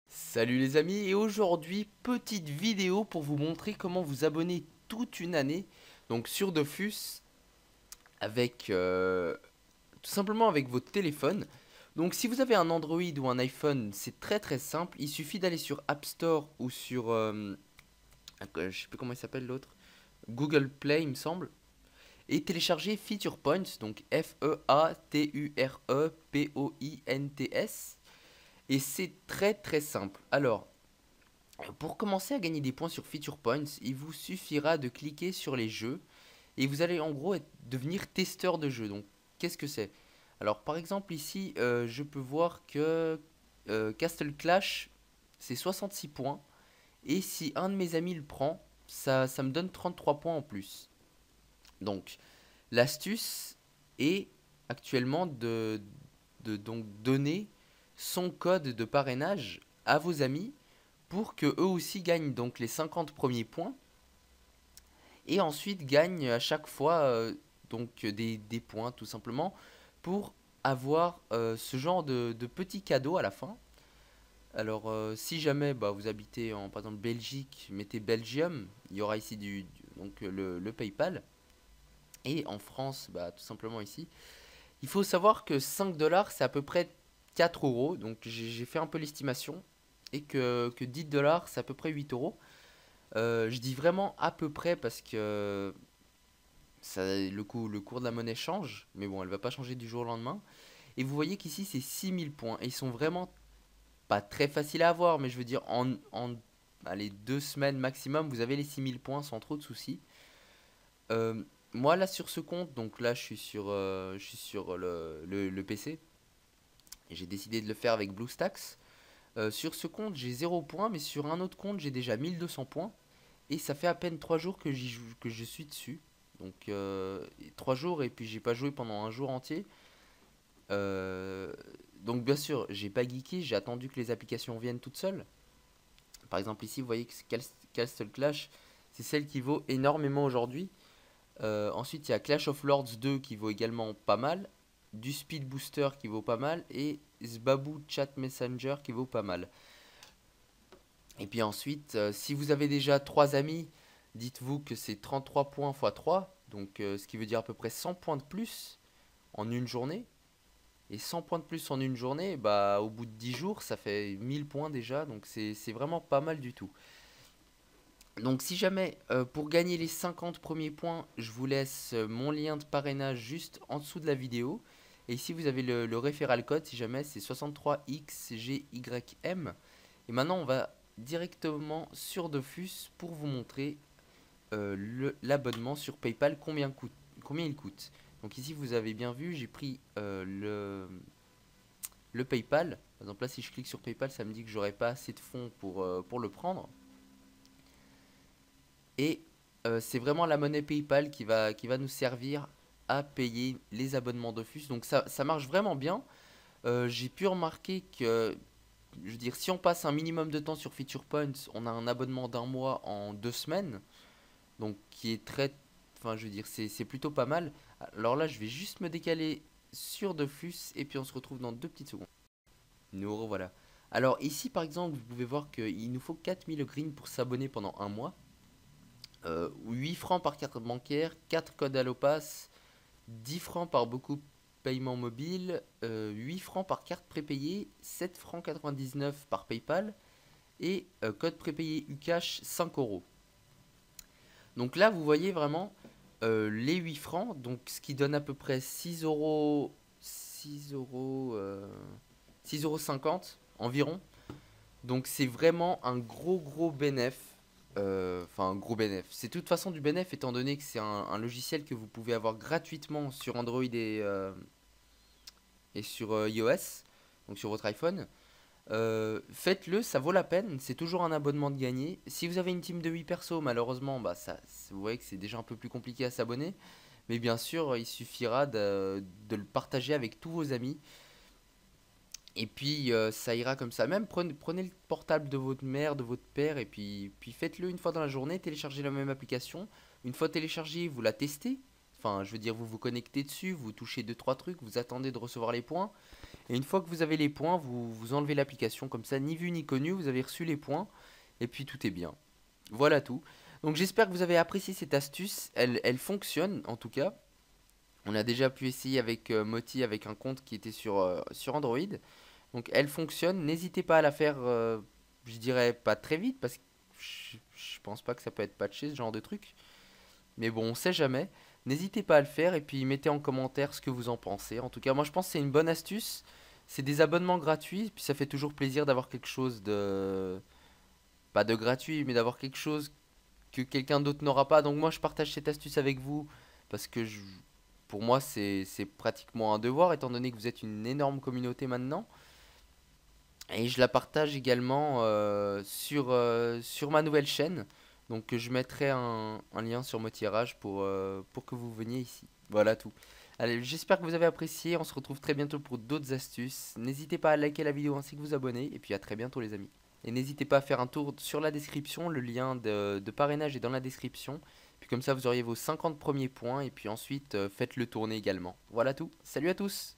Salut les amis, et aujourd'hui petite vidéo pour vous montrer comment vous abonner toute une année donc sur Dofus avec tout simplement avec votre téléphone. Donc si vous avez un Android ou un iPhone, c'est très simple, il suffit d'aller sur App Store ou sur je sais plus comment il s'appelle l'autre, Google Play il me semble, et télécharger Feature Points, donc Featurepoints, et c'est très simple. Alors pour commencer à gagner des points sur Feature Points, il vous suffira de cliquer sur les jeux et vous allez en gros devenir testeur de jeux. Donc qu'est-ce que c'est? Alors par exemple ici je peux voir que Castle Clash c'est 66 points et si un de mes amis le prend, ça me donne 33 points en plus. Donc l'astuce est actuellement de donc donner son code de parrainage à vos amis pour que eux aussi gagnent donc les 50 premiers points et ensuite gagnent à chaque fois donc des points tout simplement pour avoir ce genre de petits cadeaux à la fin. Alors si jamais vous habitez en par exemple Belgique, mettez Belgium, il y aura ici donc le PayPal, et en France tout simplement ici. Il faut savoir que 5 dollars c'est à peu près 4 euros, donc j'ai fait un peu l'estimation, et que 10 dollars c'est à peu près 8 euros. Je dis vraiment à peu près parce que le cours de la monnaie change, mais bon, elle va pas changer du jour au lendemain. Et vous voyez qu'ici c'est 6000 points, et ils sont vraiment pas très faciles à avoir, mais je veux dire allez, 2 semaines maximum, vous avez les 6000 points sans trop de soucis. Moi là sur ce compte, donc là je suis sur le PC, et j'ai décidé de le faire avec BlueStacks. Sur ce compte j'ai 0 points, mais sur un autre compte j'ai déjà 1200 points. Et ça fait à peine 3 jours que que je suis dessus. Donc 3 jours, et puis j'ai pas joué pendant un jour entier. Euh, donc bien sûr, j'ai pas geeké, j'ai attendu que les applications viennent toutes seules. Par exemple ici, vous voyez que Castle Clash, c'est celle qui vaut énormément aujourd'hui. Ensuite, il y a Clash of Lords 2 qui vaut également pas mal. Du Speed Booster qui vaut pas mal. Et Zbabu Chat Messenger qui vaut pas mal. Et puis ensuite, si vous avez déjà 3 amis, dites-vous que c'est 33 points x 3, donc ce qui veut dire à peu près 100 points de plus en une journée. Et 100 points de plus en une journée, au bout de 10 jours, ça fait 1000 points déjà, donc c'est vraiment pas mal du tout. Donc si jamais, pour gagner les 50 premiers points, je vous laisse mon lien de parrainage juste en dessous de la vidéo. Et ici vous avez le referral code, si jamais c'est 63XGYM. Et maintenant on va directement sur Dofus pour vous montrer l'abonnement sur PayPal, combien il coûte. Donc ici vous avez bien vu, j'ai pris le PayPal. Par exemple là si je clique sur PayPal, ça me dit que j'aurai pas assez de fonds pour le prendre. Et c'est vraiment la monnaie PayPal qui va nous servir à payer les abonnements Dofus. Donc ça marche vraiment bien. J'ai pu remarquer que, je veux dire, si on passe un minimum de temps sur Feature Points, on a un abonnement d'un mois en 2 semaines. Donc qui est enfin je veux dire, c'est plutôt pas mal. Alors là je vais juste me décaler sur Dofus et puis on se retrouve dans 2 petites secondes. Nous revoilà. Alors ici par exemple vous pouvez voir qu'il nous faut 4000 green pour s'abonner pendant un mois. 8 francs par carte bancaire, 4 codes Allopass, 10 francs par beaucoup paiement mobile, 8 francs par carte prépayée, 7 francs 99 par PayPal et code prépayé Ucash 5 euros. Donc là vous voyez vraiment les 8 francs, donc ce qui donne à peu près 6 euros, 6,50 € environ. Donc c'est vraiment un gros bénéf. Enfin un gros bénéf. C'est de toute façon du bénéf étant donné que c'est un logiciel que vous pouvez avoir gratuitement sur Android et sur iOS, donc sur votre iPhone. Faites-le, ça vaut la peine, c'est toujours un abonnement de gagner. Si vous avez une team de 8 persos, malheureusement, vous voyez que c'est déjà un peu plus compliqué à s'abonner. Mais bien sûr, il suffira de le partager avec tous vos amis. Et puis ça ira comme ça. Même prenez le portable de votre mère, de votre père, et puis faites-le une fois dans la journée, téléchargez la même application. Une fois téléchargée, vous la testez. Enfin, je veux dire, vous vous connectez dessus, vous touchez 2-3 trucs, vous attendez de recevoir les points. Et une fois que vous avez les points, vous enlevez l'application comme ça, ni vu ni connu, vous avez reçu les points et puis tout est bien. Voilà tout. Donc j'espère que vous avez apprécié cette astuce, elle fonctionne en tout cas. On a déjà pu essayer avec Moti avec un compte qui était sur Android. Donc elle fonctionne, n'hésitez pas à la faire, je dirais pas très vite parce que je pense pas que ça peut être patché ce genre de truc. Mais bon, on sait jamais. N'hésitez pas à le faire et puis mettez en commentaire ce que vous en pensez. En tout cas, moi je pense que c'est une bonne astuce. C'est des abonnements gratuits, puis ça fait toujours plaisir d'avoir quelque chose de... Pas de gratuit, mais d'avoir quelque chose que quelqu'un d'autre n'aura pas. Donc moi je partage cette astuce avec vous parce que pour moi c'est pratiquement un devoir étant donné que vous êtes une énorme communauté maintenant. Et je la partage également sur ma nouvelle chaîne. Donc je mettrai un lien sur Motirage pour que vous veniez ici. Voilà tout. Allez, j'espère que vous avez apprécié. On se retrouve très bientôt pour d'autres astuces. N'hésitez pas à liker la vidéo ainsi que vous abonner. Et puis à très bientôt les amis. Et n'hésitez pas à faire un tour sur la description. Le lien de parrainage est dans la description. Puis comme ça vous auriez vos 50 premiers points. Et puis ensuite faites-le tourner également. Voilà tout. Salut à tous.